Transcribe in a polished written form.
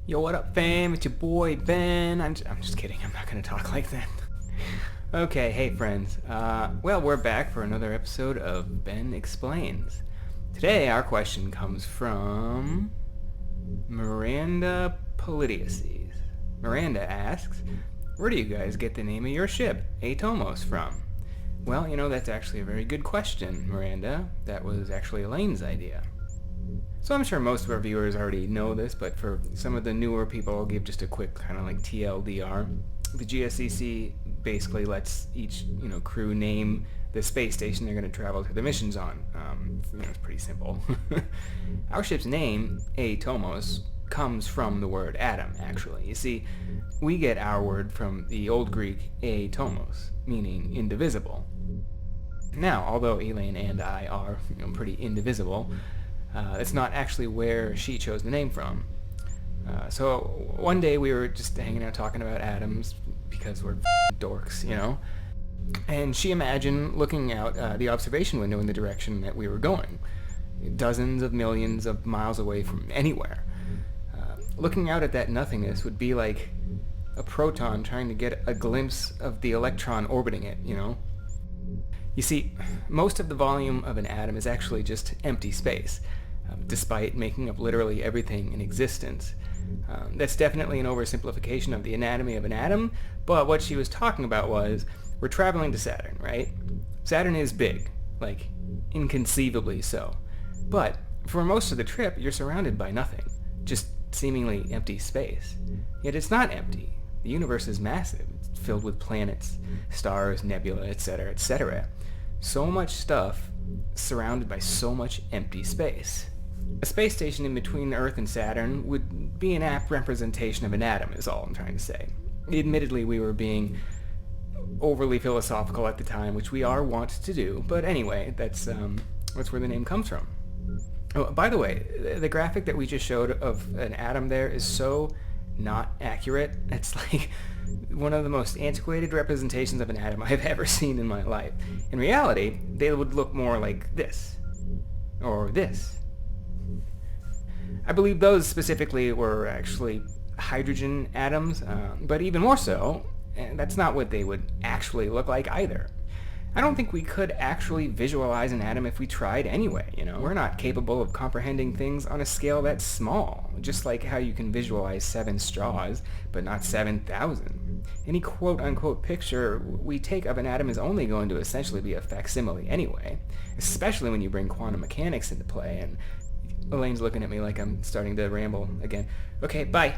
Yo, what up, fam? It's your boy, Ben. I'm just kidding. I'm not going to talk like that. Okay, hey, friends. Well, we're back for another episode of Ben Explains. Today, our question comes from Miranda Polydeuces. Miranda asks, where do you guys get the name of your ship, A-Tomos, from? Well, that's actually a very good question, Miranda. That was actually Elaine's idea. So I'm sure most of our viewers already know this, but for some of the newer people, I'll give just a quick kind of like TLDR. The GSCC basically lets each, crew name the space station they're going to travel to the missions on. It's pretty simple. Our ship's name, A-Tomos, comes from the word atom, actually. You see, we get our word from the Old Greek A-Tomos, meaning indivisible. Now, although Elaine and I are, pretty indivisible, that's not actually where she chose the name from. So one day we were just hanging out talking about atoms because we're dorks, and she imagined looking out the observation window in the direction that we were going, dozens of millions of miles away from anywhere. Looking out at that nothingness would be like a proton trying to get a glimpse of the electron orbiting it, You see, most of the volume of an atom is actually just empty space, despite making up literally everything in existence. That's definitely an oversimplification of the anatomy of an atom, but what she was talking about was, we're traveling to Saturn, right? Saturn is big, like inconceivably so. But for most of the trip, you're surrounded by nothing, just seemingly empty space. Yet it's not empty. The universe is massive. It's filled with planets, stars, nebula, etc., etc. So much stuff surrounded by so much empty space. A space station in between Earth and Saturn would be an apt representation of an atom, is all I'm trying to say. Admittedly, we were being overly philosophical at the time, which we are wont to do, but anyway, that's where the name comes from. Oh, by the way, the graphic that we just showed of an atom there is so not accurate. It's like one of the most antiquated representations of an atom I've ever seen in my life. In reality, they would look more like this, or this. I believe those specifically were actually hydrogen atoms, but even more so, that's not what they would actually look like either. I don't think we could actually visualize an atom if we tried anyway, We're not capable of comprehending things on a scale that small, just like how you can visualize 7 straws, but not 7,000. Any quote-unquote picture we take of an atom is only going to essentially be a facsimile anyway, especially when you bring quantum mechanics into play, and Elaine's looking at me like I'm starting to ramble again. Okay, bye!